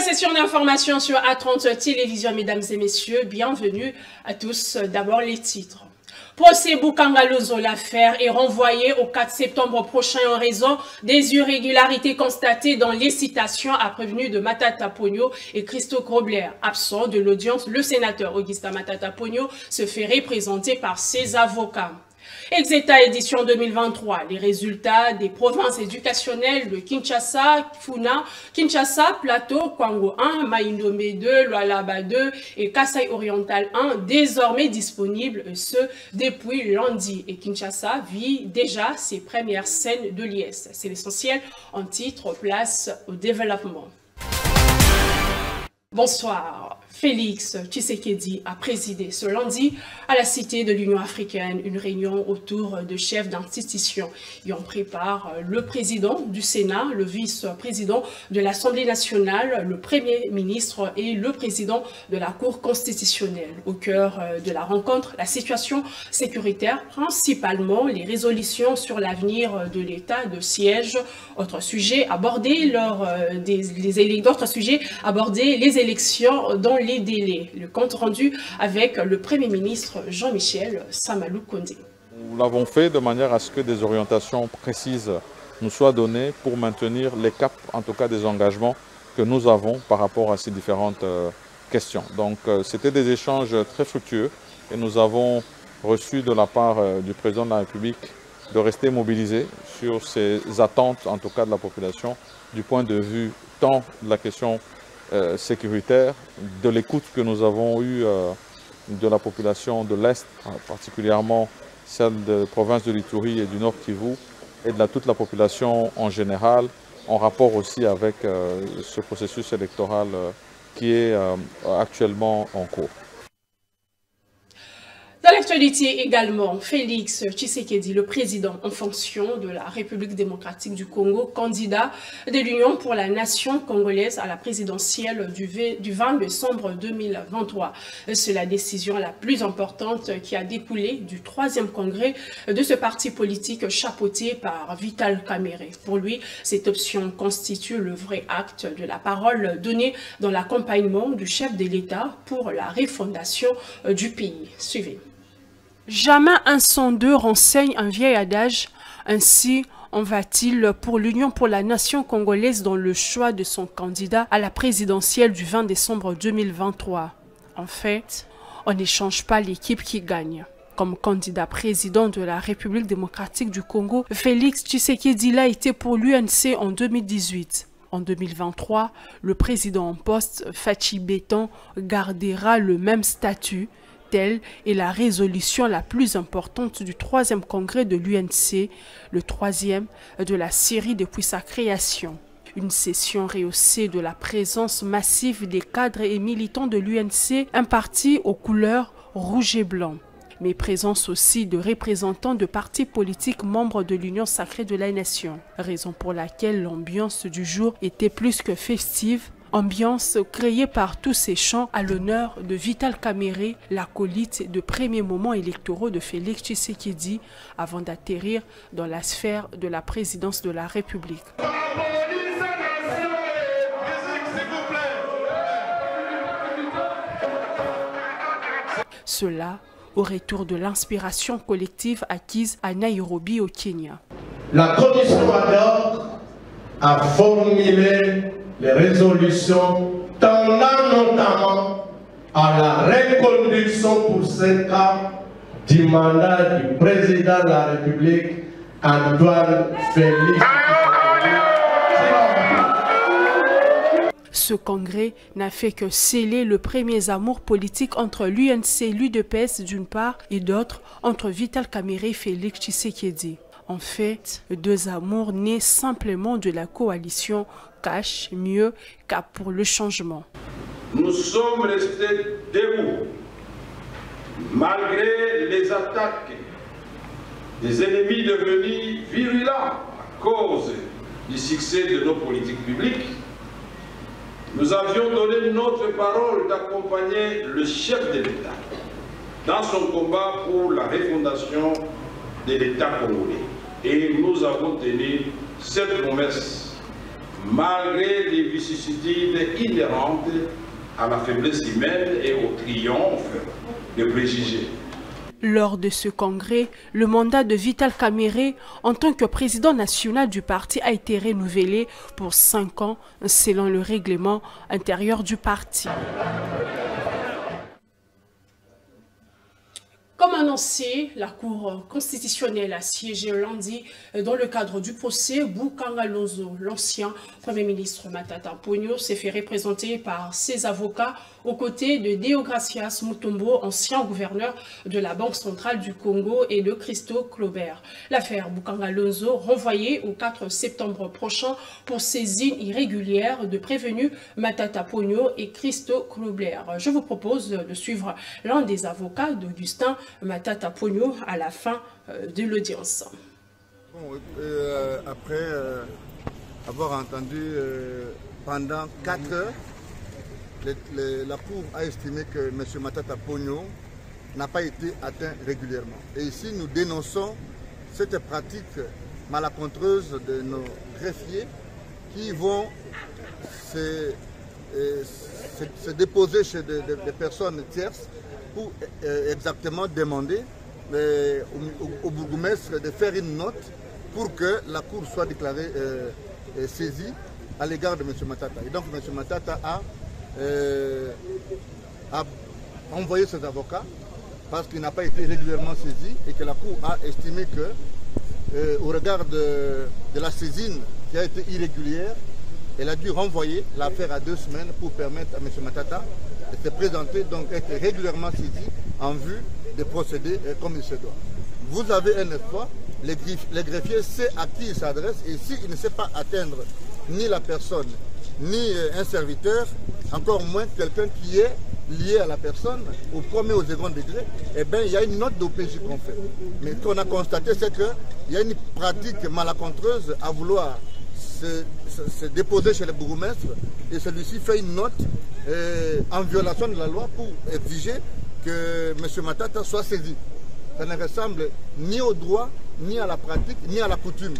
session d'information sur A30 Télévision, mesdames et messieurs, bienvenue à tous. D'abord les titres. Procès Bukangalozo, l'affaire est renvoyée au 4 septembre prochain en raison des irrégularités constatées dans les citations à prévenu de Matata Ponyo et Christo Grobler. Absent de l'audience, le sénateur Augustin Matata Ponyo se fait représenter par ses avocats. Exeta édition 2023, les résultats des provinces éducationnelles de Kinshasa, Funa, Kinshasa, Plateau, Kwango 1, Maindombe 2, Lualaba 2 et Kasai Oriental 1, désormais disponibles, ce depuis lundi. Et Kinshasa vit déjà ses premières scènes de liesse. C'est l'essentiel en titre, place au développement. Bonsoir. Félix Tshisekedi a présidé ce lundi à la Cité de l'Union africaine une réunion autour de chefs d'institutions. Y en prépare le président du Sénat, le vice-président de l'Assemblée nationale, le premier ministre et le président de la Cour constitutionnelle. Au cœur de la rencontre, la situation sécuritaire, principalement les résolutions sur l'avenir de l'état de siège. Autre sujet abordé lors les élections dans les délais. Le compte rendu avec le Premier ministre Jean-Michel Samalou Kondé. Nous l'avons fait de manière à ce que des orientations précises nous soient données pour maintenir les caps, en tout cas des engagements que nous avons par rapport à ces différentes questions. Donc c'était des échanges très fructueux et nous avons reçu de la part du président de la République de rester mobilisé sur ces attentes, en tout cas de la population, du point de vue tant de la question sécuritaire, de l'écoute que nous avons eue de la population de l'Est, particulièrement celle de la province de l'Ituri et du Nord Kivu, et de toute la population en général, en rapport aussi avec ce processus électoral qui est actuellement en cours. Dans l'actualité également, Félix Tshisekedi, le président en fonction de la République démocratique du Congo, candidat de l'Union pour la nation congolaise à la présidentielle du 20 décembre 2023. C'est la décision la plus importante qui a découlé du 3e congrès de ce parti politique chapeauté par Vital Kamerhe. Pour lui, cette option constitue le vrai acte de la parole donnée dans l'accompagnement du chef de l'État pour la refondation du pays. Suivez. Jamais un sans deux renseigne un vieil adage, ainsi en va-t-il pour l'Union pour la nation congolaise dans le choix de son candidat à la présidentielle du 20 décembre 2023. En fait, on n'échange pas l'équipe qui gagne. Comme candidat président de la République démocratique du Congo, Félix Tshisekedi l'a été pour l'UNC en 2018. En 2023, le président en poste, Fachi Béton, gardera le même statut. Telle est la résolution la plus importante du 3e congrès de l'UNC, le 3e de la série depuis sa création. Une session rehaussée de la présence massive des cadres et militants de l'UNC, un parti aux couleurs rouge et blanc, mais présence aussi de représentants de partis politiques membres de l'Union sacrée de la nation, raison pour laquelle l'ambiance du jour était plus que festive. Ambiance créée par tous ces chants à l'honneur de Vital Kamerhe, l'acolyte de premiers moments électoraux de Félix Tshisekedi, avant d'atterrir dans la sphère de la présidence de la République. Cela au retour de l'inspiration collective acquise à Nairobi au Kenya. La commission ad hoc a formulé les résolutions tendant notamment à la reconduction pour 5 ans du mandat du président de la République, Antoine Félix. Ce congrès n'a fait que sceller le premier amour politique entre l'UNC et l'UDPS d'une part et d'autre entre Vital Kamerhe et Félix Tshisekedi. En fait, deux amours nés simplement de la coalition Cash mieux qu'à pour le changement. Nous sommes restés debout malgré les attaques des ennemis devenus virulents à cause du succès de nos politiques publiques. Nous avions donné notre parole d'accompagner le chef de l'État dans son combat pour la refondation de l'État congolais. Et nous avons tenu cette promesse. malgré les vicissitudes inhérentes à la faiblesse humaine et au triomphe des préjugés. Lors de ce congrès, le mandat de Vital Kamerhe en tant que président national du parti a été renouvelé pour 5 ans selon le règlement intérieur du parti. Comme annoncé, la Cour constitutionnelle a siégé lundi dans le cadre du procès. Bukanga Lonzo, l'ancien Premier ministre Matata Ponyo, s'est fait représenter par ses avocats aux côtés de Deogracias Mutombo, ancien gouverneur de la Banque centrale du Congo, et de Christo Claubert. L'affaire Bukanga Lonzo, renvoyée au 4 septembre prochain pour saisine irrégulière de prévenus Matata Ponyo et Christo Claubert. Je vous propose de suivre l'un des avocats d'Augustin Matata Ponyo à la fin de l'audience. Bon, après avoir entendu pendant 4 heures, la Cour a estimé que M. Matata Ponyo n'a pas été atteint régulièrement. Et ici, nous dénonçons cette pratique malacontreuse de nos greffiers qui vont se déposer chez des personnes tierces pour exactement demander au bourgmestre de faire une note pour que la Cour soit déclarée saisie à l'égard de M. Matata. Et donc M. Matata a envoyé ses avocats parce qu'il n'a pas été régulièrement saisi et que la Cour a estimé que, au regard de la saisine qui a été irrégulière, elle a dû renvoyer l'affaire à 2 semaines pour permettre à M. Matata de se présenter, donc être régulièrement saisi en vue de procéder comme il se doit. Vous avez un espoir, les greffiers savent à qui il s'adresse, et s'il ne sait pas atteindre ni la personne, ni un serviteur, encore moins quelqu'un qui est lié à la personne, au premier ou au second degré, eh bien, il y a une note d'OPJ qu'on fait. Mais ce qu'on a constaté, c'est qu'il y a une pratique malacontreuse à vouloir se déposer chez le bourgmestre, et celui-ci fait une note en violation de la loi pour exiger que M. Matata soit saisi. Ça ne ressemble ni au droit, ni à la pratique, ni à la coutume.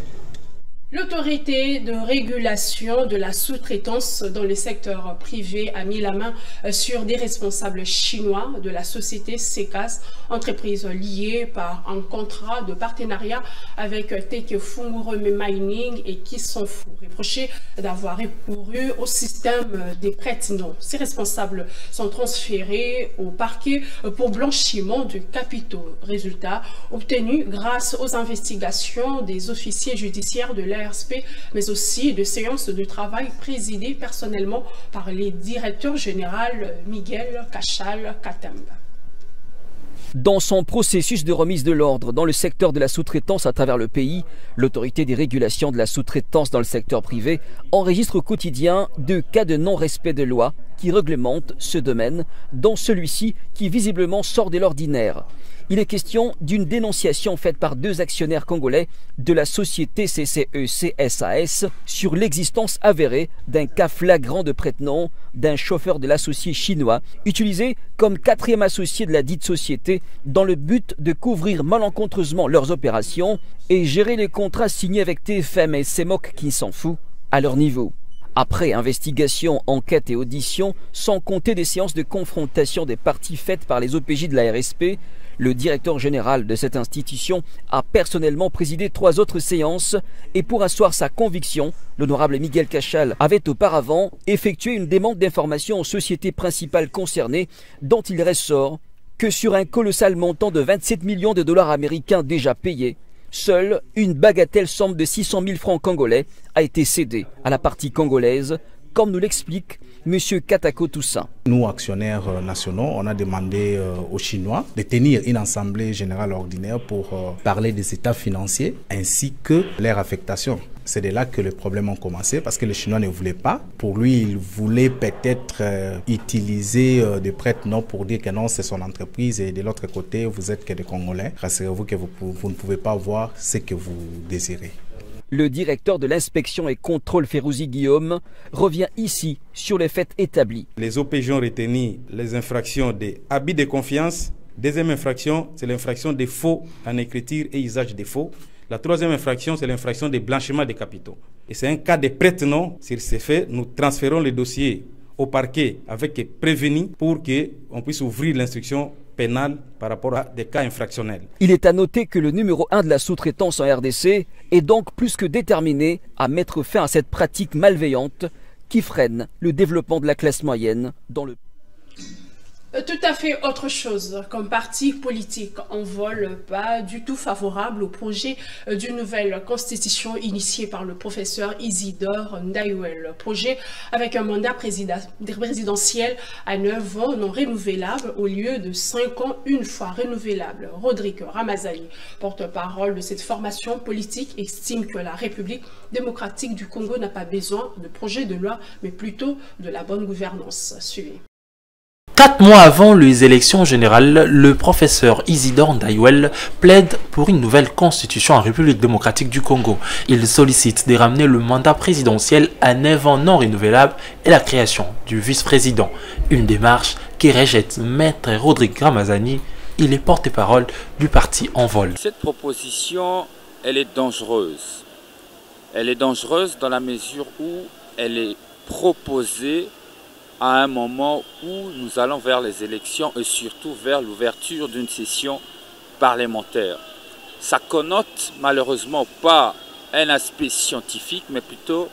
L'autorité de régulation de la sous-traitance dans le secteur privé a mis la main sur des responsables chinois de la société Secas, entreprise liée par un contrat de partenariat avec Tekefungureme Mining et qui sont reprochés d'avoir recouru au système des prête-noms. Ces responsables sont transférés au parquet pour blanchiment de capitaux. Résultat obtenu grâce aux investigations des officiers judiciaires de l'ARSP, mais aussi de séances de travail présidées personnellement par les directeurs généraux Miguel Cachal Katemba. Dans son processus de remise de l'ordre dans le secteur de la sous-traitance à travers le pays, l'autorité des régulations de la sous-traitance dans le secteur privé enregistre au quotidien 2 cas de non-respect de loi qui réglementent ce domaine, dont celui-ci qui visiblement sort de l'ordinaire. Il est question d'une dénonciation faite par 2 actionnaires congolais de la société CCE-CSAS sur l'existence avérée d'un cas flagrant de prête-nom d'un chauffeur de l'associé chinois utilisé comme 4e associé de la dite société dans le but de couvrir malencontreusement leurs opérations et gérer les contrats signés avec TFM et CEMOC qui s'en fout à leur niveau. Après investigation, enquête et audition, sans compter des séances de confrontation des parties faites par les OPJ de la RSP, le directeur général de cette institution a personnellement présidé 3 autres séances et pour asseoir sa conviction, l'honorable Miguel Cachal avait auparavant effectué une demande d'information aux sociétés principales concernées dont il ressort que sur un colossal montant de 27 millions de dollars américains déjà payés, seule une bagatelle somme de 600 000 francs congolais a été cédée à la partie congolaise, comme nous l'explique M. Katako Toussaint. Nous, actionnaires nationaux, on a demandé aux Chinois de tenir une assemblée générale ordinaire pour parler des états financiers ainsi que leur affectation. C'est de là que les problèmes ont commencé parce que les Chinois ne voulaient pas. Pour lui, il voulait peut-être utiliser des prête-noms pour dire que non, c'est son entreprise et de l'autre côté, vous êtes que des Congolais. Rassurez-vous que vous ne pouvez pas voir ce que vous désirez. Le directeur de l'inspection et contrôle Férouzi Guillaume revient ici sur les faits établis. Les OPJ ont retenu les infractions des abus de confiance. Deuxième infraction, c'est l'infraction des faux en écriture et usage des faux. La troisième infraction, c'est l'infraction de blanchiment des capitaux. Et c'est un cas de prête-nom. Sur ces faits, nous transférons le dossier au parquet avec prévenu pour qu'on puisse ouvrir l'instruction pénale par rapport à des cas infractionnels. Il est à noter que le numéro 1 de la sous-traitance en RDC est donc plus que déterminé à mettre fin à cette pratique malveillante qui freine le développement de la classe moyenne dans le pays. Tout à fait autre chose. Comme parti politique, on ne vole pas du tout favorable au projet d'une nouvelle constitution initiée par le professeur Isidore Ndayouel. Projet avec un mandat présidentiel à 9 ans non renouvelable au lieu de 5 ans une fois renouvelable. Rodrigue Ramazani, porte-parole de cette formation politique, estime que la République démocratique du Congo n'a pas besoin de projet de loi, mais plutôt de la bonne gouvernance. Suivez. 4 mois avant les élections générales, le professeur Isidore Ndayouel plaide pour une nouvelle constitution en République démocratique du Congo. Il sollicite de ramener le mandat présidentiel à 9 ans non renouvelable et la création du vice-président. Une démarche qui rejette Maître Rodrigue Ramazani. Il est porte-parole du parti Envol. Cette proposition, elle est dangereuse. Elle est dangereuse dans la mesure où elle est proposée à un moment où nous allons vers les élections et surtout vers l'ouverture d'une session parlementaire. Ça connote malheureusement pas un aspect scientifique, mais plutôt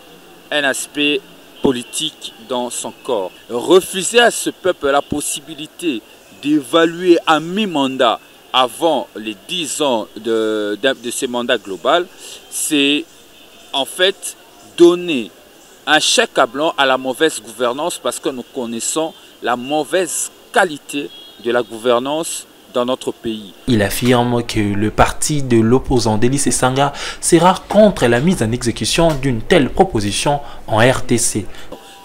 un aspect politique dans son corps. Refuser à ce peuple la possibilité d'évaluer à mi-mandat avant les 10 ans de ce mandat global, c'est en fait donner un chèque à blanc à la mauvaise gouvernance parce que nous connaissons la mauvaise qualité de la gouvernance dans notre pays. Il affirme que le parti de l'opposant Délice Sanga sera contre la mise en exécution d'une telle proposition en RDC.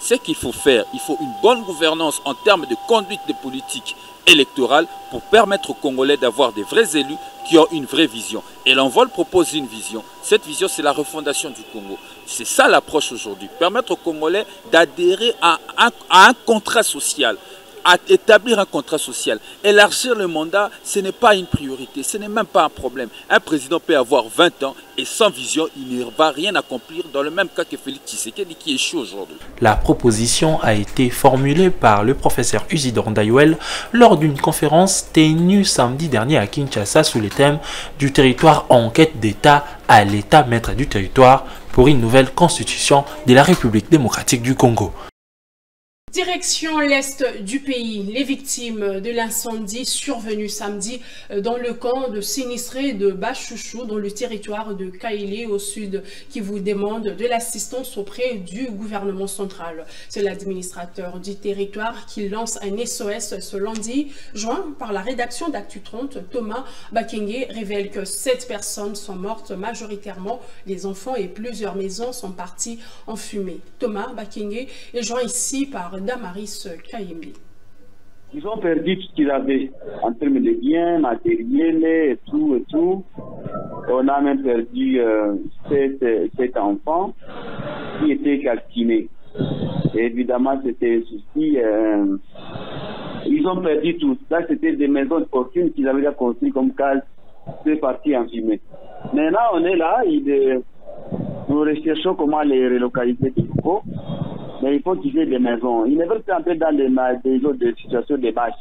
Ce qu'il faut faire, il faut une bonne gouvernance en termes de conduite de politique électorale pour permettre aux Congolais d'avoir des vrais élus qui ont une vraie vision. Et l'Envol propose une vision. Cette vision, c'est la refondation du Congo. C'est ça l'approche aujourd'hui. Permettre aux Congolais d'adhérer à un contrat social, à établir un contrat social. Élargir le mandat, ce n'est pas une priorité, ce n'est même pas un problème. Un président peut avoir 20 ans et sans vision, il ne va rien accomplir dans le même cas que Félix Tshisekedi qui échoue aujourd'hui. La proposition a été formulée par le professeur Isidore Ndayouel lors d'une conférence tenue samedi dernier à Kinshasa sous le thème du territoire en quête d'État à l'État maître du territoire pour une nouvelle constitution de la République démocratique du Congo. Direction l'est du pays, les victimes de l'incendie survenu samedi dans le camp de sinistrés de Bachouchou, dans le territoire de Kaélé au sud, qui vous demande de l'assistance auprès du gouvernement central. C'est l'administrateur du territoire qui lance un SOS ce lundi, joint par la rédaction d'Actu 30. Thomas Bakenge révèle que 7 personnes sont mortes, majoritairement les enfants, et plusieurs maisons sont parties en fumée. Thomas Bakenge est joint ici par Damaris Kayembi. Ils ont perdu tout ce qu'ils avaient en termes de biens, matériels et tout. On a même perdu 7 enfants qui étaient calcinés. Et évidemment, c'était un souci. Ils ont perdu tout. Là, c'était des maisons de fortune qu'ils avaient déjà construites comme case. C'est parti en fumée. Maintenant, on est là. Nous recherchons comment les relocaliser du coup. Mais il faut qu'ils aient des maisons. Ils ne veulent pas entrer dans des situations de bâches.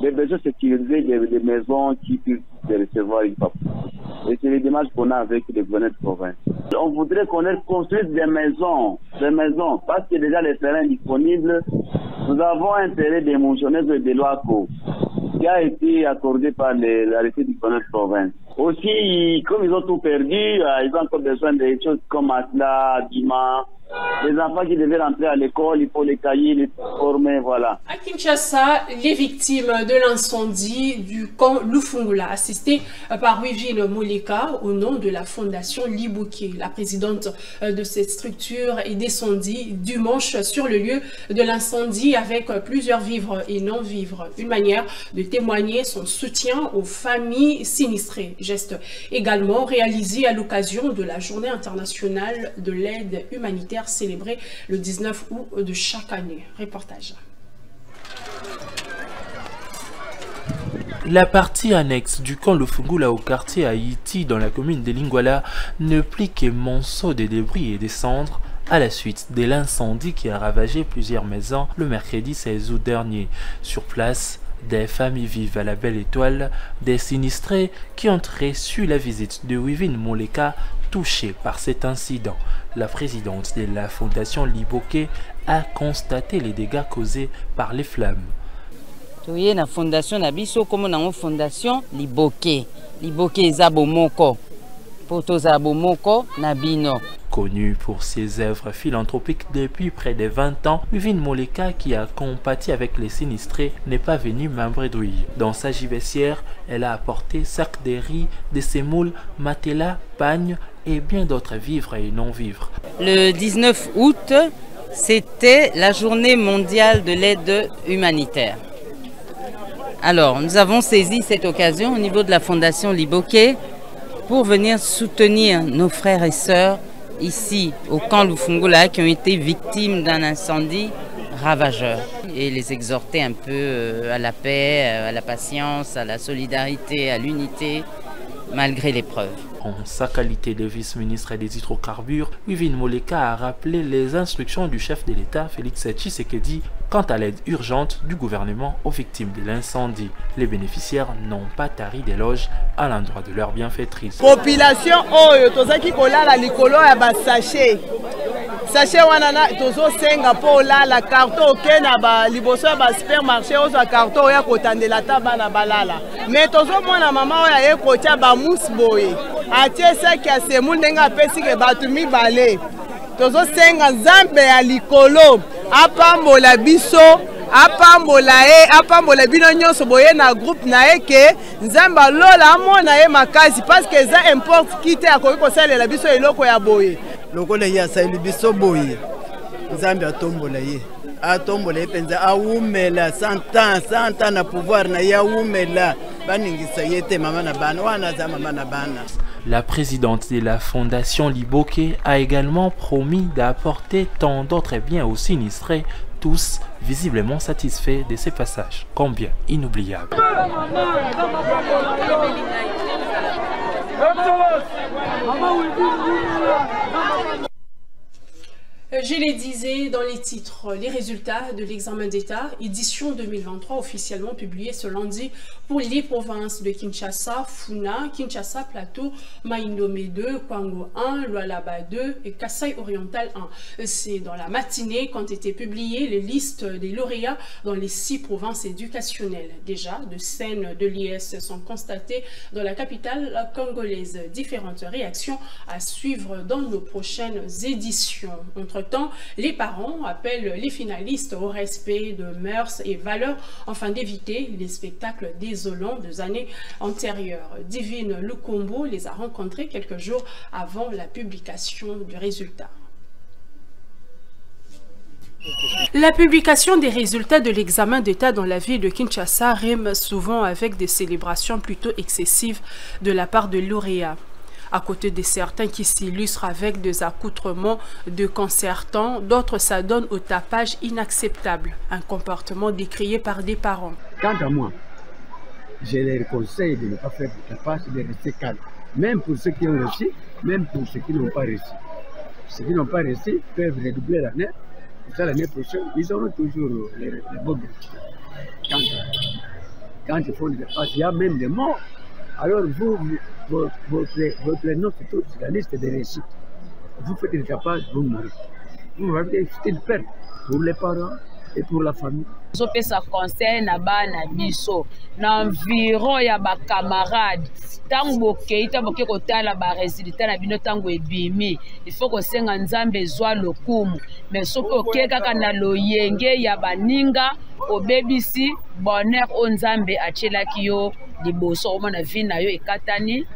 Des besoins sécurisés, des maisons qui puissent recevoir une fois. Et c'est les démarches qu'on a avec les gouverneurs de province. On voudrait qu'on construise des maisons, parce que déjà les terrains disponibles, nous avons un terrain d'émotionnel de l'OACO qui a été accordé par l'arrêté du gouverneur de province. Aussi, comme ils ont tout perdu, ils ont encore besoin de choses comme matelas, habillement. Les enfants qui devaient rentrer à l'école, il faut les cahiers, les former, voilà. À Kinshasa, les victimes de l'incendie du camp Lufungula, assistées par Wivine Moleka au nom de la fondation Libouké. La présidente de cette structure est descendue dimanche sur le lieu de l'incendie avec plusieurs vivres et non-vivres. Une manière de témoigner son soutien aux familles sinistrées. Geste également réalisé à l'occasion de la Journée internationale de l'aide humanitaire célébrée le 19 août de chaque année. Reportage. La partie annexe du camp Lufungula au quartier Haïti dans la commune de Lingwala ne plie que monceaux de débris et des cendres à la suite de l'incendie qui a ravagé plusieurs maisons le mercredi 16 août dernier. Sur place, des familles vivent à la belle étoile, des sinistrés qui ont reçu la visite de Wivine Moleka touchée par cet incident. La présidente de la fondation Liboké a constaté les dégâts causés par les flammes. Toye na fondation na biso comme na fondation Liboké. Liboké ezabo moko. Poto zabo moko na bino. Connu pour ses œuvres philanthropiques depuis près de 20 ans, Wivine Moleka, qui a compati avec les sinistrés, n'est pas venue m'embredouiller. Dans sa gibecière, elle a apporté sacs de riz, de semoules, matelas, pagnes et bien d'autres vivres et non-vivres. Le 19 août, c'était la journée mondiale de l'aide humanitaire. Alors, nous avons saisi cette occasion au niveau de la fondation Liboké pour venir soutenir nos frères et sœurs ici au camp Lufungula qui ont été victimes d'un incendie ravageur et les exhorter un peu à la paix, à la patience, à la solidarité, à l'unité malgré l'épreuve. En sa qualité de vice-ministre des hydrocarbures, Wivine Moleka a rappelé les instructions du chef de l'État, Félix Tshisekedi, quant à l'aide urgente du gouvernement aux victimes de l'incendie. Les bénéficiaires n'ont pas tari d'éloges à l'endroit de leur bienfaitrice. Population oyo tozaki kolala likolo ya ba sachet. Sachet wana tozo senga po la carton okena ba liboso ya ba supermarché ozo carton ya kotandela taba na balala. Mais tozo mona mama oya ye kotia ba mousse boye. Atie saki ya semu ndenga pesi ke batu mibale. Tozo senga nzambe ya likolo apambola biso apambola bino nyonso boye na groupe na eke nzamba lola amona ye makasi parce que ça importe kite akoki kosalela biso eloko ya boye lokola ya saili biso boye nzambe atombola ye penza aumela 100 ans na pouvoir na ya aumela baningisa yete mama na bana wana za mama na bana. La présidente de la fondation Liboké a également promis d'apporter tant d'autres biens aux sinistrés, tous visiblement satisfaits de ces passages. Combien inoubliable. Je les disais dans les titres, les résultats de l'examen d'État, édition 2023, officiellement publié ce lundi pour les provinces de Kinshasa, Funa, Kinshasa Plateau, Maïnomé 2, Kwango 1, Lualaba 2 et Kasaï Oriental 1. C'est dans la matinée qu'ont été publiées les listes des lauréats dans les 6 provinces éducationnelles. Déjà, de scènes de l'IS sont constatées dans la capitale congolaise. Différentes réactions à suivre dans nos prochaines éditions. Entre-temps, les parents appellent les finalistes au respect de mœurs et valeurs afin d'éviter les spectacles désolants des années antérieures. Divine Lukombo les a rencontrés quelques jours avant la publication du résultat. La publication des résultats de l'examen d'État dans la ville de Kinshasa rime souvent avec des célébrations plutôt excessives de la part de lauréats. À côté de certains qui s'illustrent avec des accoutrements déconcertants, d'autres s'adonnent au tapage inacceptable, un comportement décrié par des parents. Quant à moi, je leur conseille de ne pas faire du tapage, de rester calme, même pour ceux qui ont réussi, même pour ceux qui n'ont pas réussi. Ceux qui n'ont pas réussi peuvent redoubler l'année, pour ça l'année prochaine, ils auront toujours les bons résultats. Quand ils font du tapage, il y a même des morts. Alors votre note est toute sur la liste des réussites. Vous faites le tapage, vous mourrez. Vous avez une perte pour les parents et pour la famille. Je peux ça conseil na bana biso na environ ya ba camarades tango keita boke kotala ba résultat na bino tango ebimi il faut ko senga nzambe zwa lokumu mais sopo okeka kana loyenge ya baninga obebisi bonheur o nzambe achelaki yo liboso omona vi na yo ekatani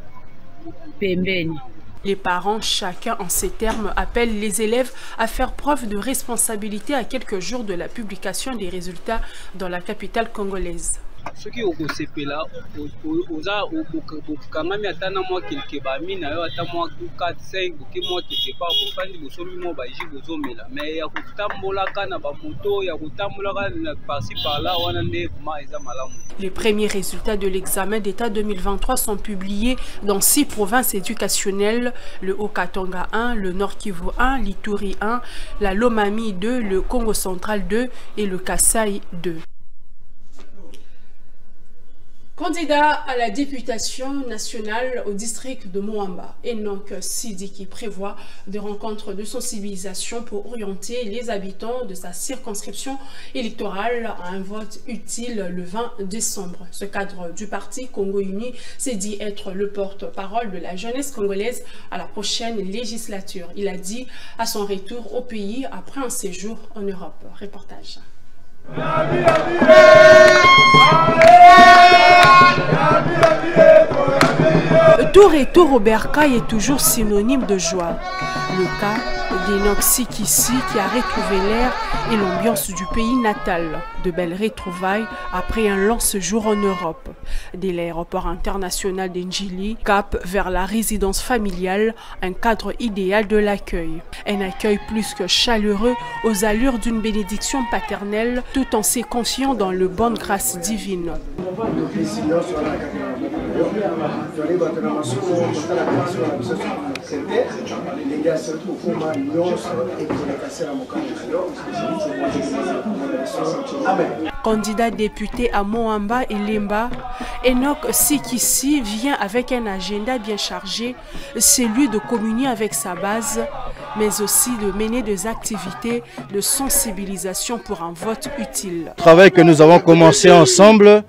pembeni. Les parents, chacun en ces termes, appellent les élèves à faire preuve de responsabilité à quelques jours de la publication des résultats dans la capitale congolaise. Ce qui est au CP là, au Kangami atana moi quelque bami na yo ata moi 4 5 qui moi quelque part pour fandi bo somi mo baji bozo mela mais ya kutambola kana ba moto ya kutambola kana par-ci par-là wana nde kuma eza malamu. Les premiers résultats de l'examen d'État 2023 sont publiés dans 6 provinces éducationnelles, le Haut-Katanga 1, le Nord Kivu 1, l'Ituri 1, la Lomami 2, le Congo central 2 et le Kasaï 2. Candidat à la députation nationale au district de Moamba, Enoch Sidiki prévoit des rencontres de sensibilisation pour orienter les habitants de sa circonscription électorale à un vote utile le 20 décembre. Ce cadre du parti Congo Uni s'est dit être le porte-parole de la jeunesse congolaise à la prochaine législature. Il a dit à son retour au pays après un séjour en Europe. Reportage. Tour au bercail est toujours synonyme de joie. Le cas d'Enoch Sidiki qui a retrouvé l'air et l'ambiance du pays natal. De belles retrouvailles après un long séjour en Europe. Dès l'aéroport international d'Njili, cap vers la résidence familiale, un cadre idéal de l'accueil. Un accueil plus que chaleureux aux allures d'une bénédiction paternelle tout en se confiant dans le bonne grâce divine. Candidat député à Moamba et Lemba, Enoch Sidiki vient avec un agenda bien chargé, celui de communier avec sa base, mais aussi de mener des activités de sensibilisation pour un vote utile. Le travail que nous avons commencé ensemble,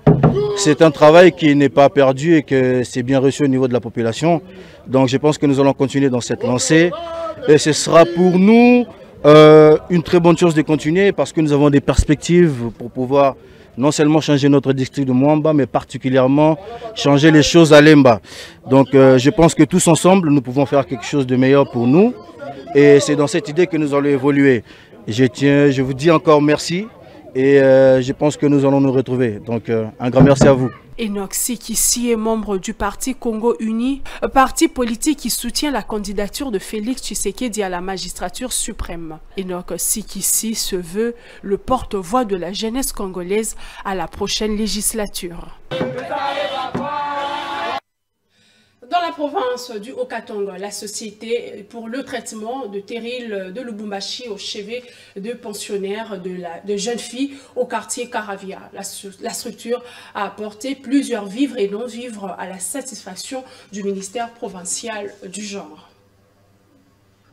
c'est un travail qui n'est pas perdu et que c'est bien reçu au niveau de la population. Donc je pense que nous allons continuer dans cette lancée et ce sera pour nous une très bonne chose de continuer parce que nous avons des perspectives pour pouvoir non seulement changer notre district de Moamba, mais particulièrement changer les choses à Lemba. Donc je pense que tous ensemble, nous pouvons faire quelque chose de meilleur pour nous. Et c'est dans cette idée que nous allons évoluer. Je vous dis encore merci et je pense que nous allons nous retrouver. Donc un grand merci à vous. Enoch Sidiki est membre du parti Congo Uni, parti politique qui soutient la candidature de Félix Tshisekedi à la magistrature suprême. Enoch Sidiki se veut le porte-voix de la jeunesse congolaise à la prochaine législature. Dans la province du Haut-Katanga, la société pour le traitement de terrils de Lubumbashi au chevet de pensionnaires de jeunes filles au quartier Caravia. La structure a apporté plusieurs vivres et non-vivres à la satisfaction du ministère provincial du genre.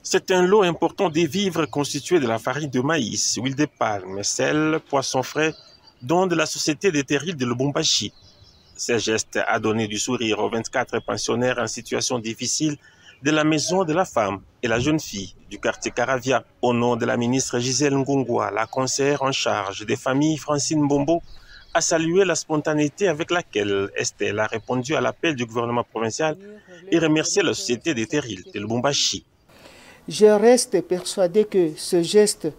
C'est un lot important des vivres constitués de la farine de maïs, huile de palme, sel, poisson frais, dont de la société des terrils de Lubumbashi. Ce geste a donné du sourire aux 24 pensionnaires en situation difficile de la maison de la femme et la jeune fille du quartier Caravia. Au nom de la ministre Gisèle Ngongwa, la conseillère en charge des familles Francine Bombo a salué la spontanéité avec laquelle Estelle a répondu à l'appel du gouvernement provincial et remercié la société des terrils de Lubumbashi. Je reste persuadé que ce geste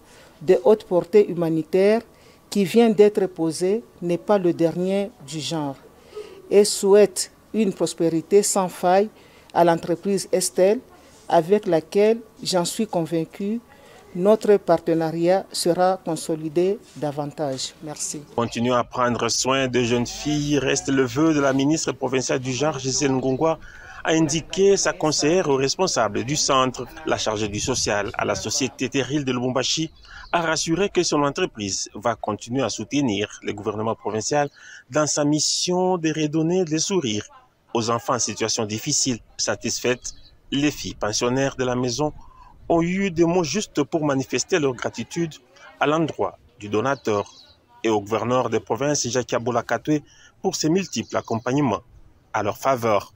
de haute portée humanitaire qui vient d'être posé n'est pas le dernier du genre et souhaite une prospérité sans faille à l'entreprise Estelle, avec laquelle, j'en suis convaincu, notre partenariat sera consolidé davantage. Merci. Continuons à prendre soin de jeunes filles reste le vœu de la ministre provinciale du genre, Gisèle Ngongwa, a indiqué sa conseillère aux responsables du centre. La chargée du social à la société terrils de Lubumbashi a rassuré que son entreprise va continuer à soutenir le gouvernement provincial dans sa mission de redonner des sourires aux enfants en situation difficile. Satisfaites, les filles pensionnaires de la maison ont eu des mots justes pour manifester leur gratitude à l'endroit du donateur et au gouverneur des provinces Jacques Aboula Katwe pour ses multiples accompagnements à leur faveur.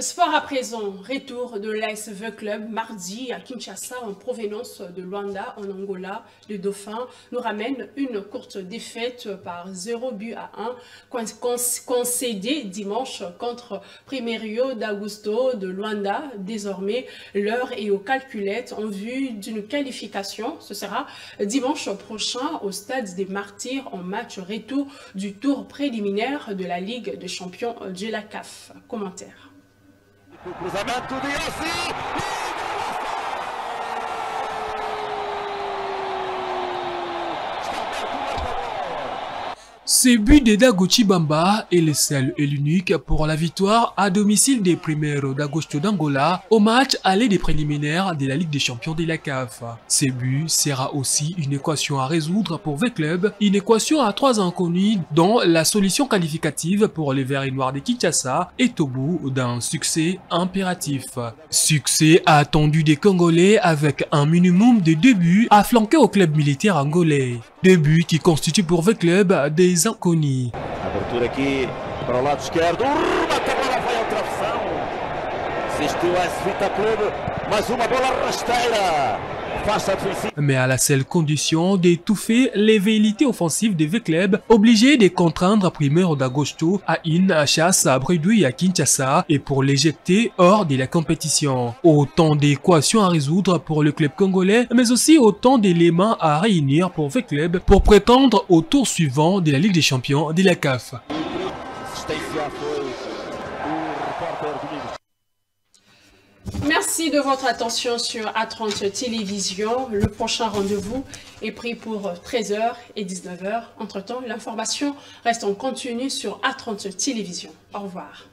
Sport à présent, retour de l'ASV Club mardi à Kinshasa en provenance de Luanda en Angola. Le Dauphin nous ramène une courte défaite par 0-1 concédée dimanche contre Primeiro d'Augusto de Luanda. Désormais, l'heure est aux calculettes en vue d'une qualification. Ce sera dimanche prochain au stade des Martyrs en match retour du tour préliminaire de la Ligue des champions de la CAF. Commentaire. Cruzamento de Yossi. Ce but de Dagochi Bamba est le seul et l'unique pour la victoire à domicile des Primeiro d'Agosto d'Angola au match aller des préliminaires de la Ligue des champions de la CAF. Ce but sera aussi une équation à résoudre pour V-Club, une équation à 3 inconnus dont la solution qualificative pour les Verts et Noirs de Kinshasa est au bout d'un succès impératif. Succès attendu des Congolais avec un minimum de 2 buts à flanquer au club militaire angolais. 2 buts qui constituent pour V-Club des inconnus. Abertura aqui para o lado esquerdo. Remata, a bola vai ao travessão. Assistiu a Vita Clube. Mais uma bola rasteira. Mais à la seule condition d'étouffer les velléités offensives de V-Club, obligé de contraindre Primeiro d'Agosto à une chasse à bredouille à Kinshasa et pour l'éjecter hors de la compétition. Autant d'équations à résoudre pour le club congolais, mais aussi autant d'éléments à réunir pour V-Club pour prétendre au tour suivant de la Ligue des champions de la CAF. Merci de votre attention sur A30 Télévision. Le prochain rendez-vous est pris pour 13h et 19h. Entre-temps, l'information reste en continu sur A30 Télévision. Au revoir.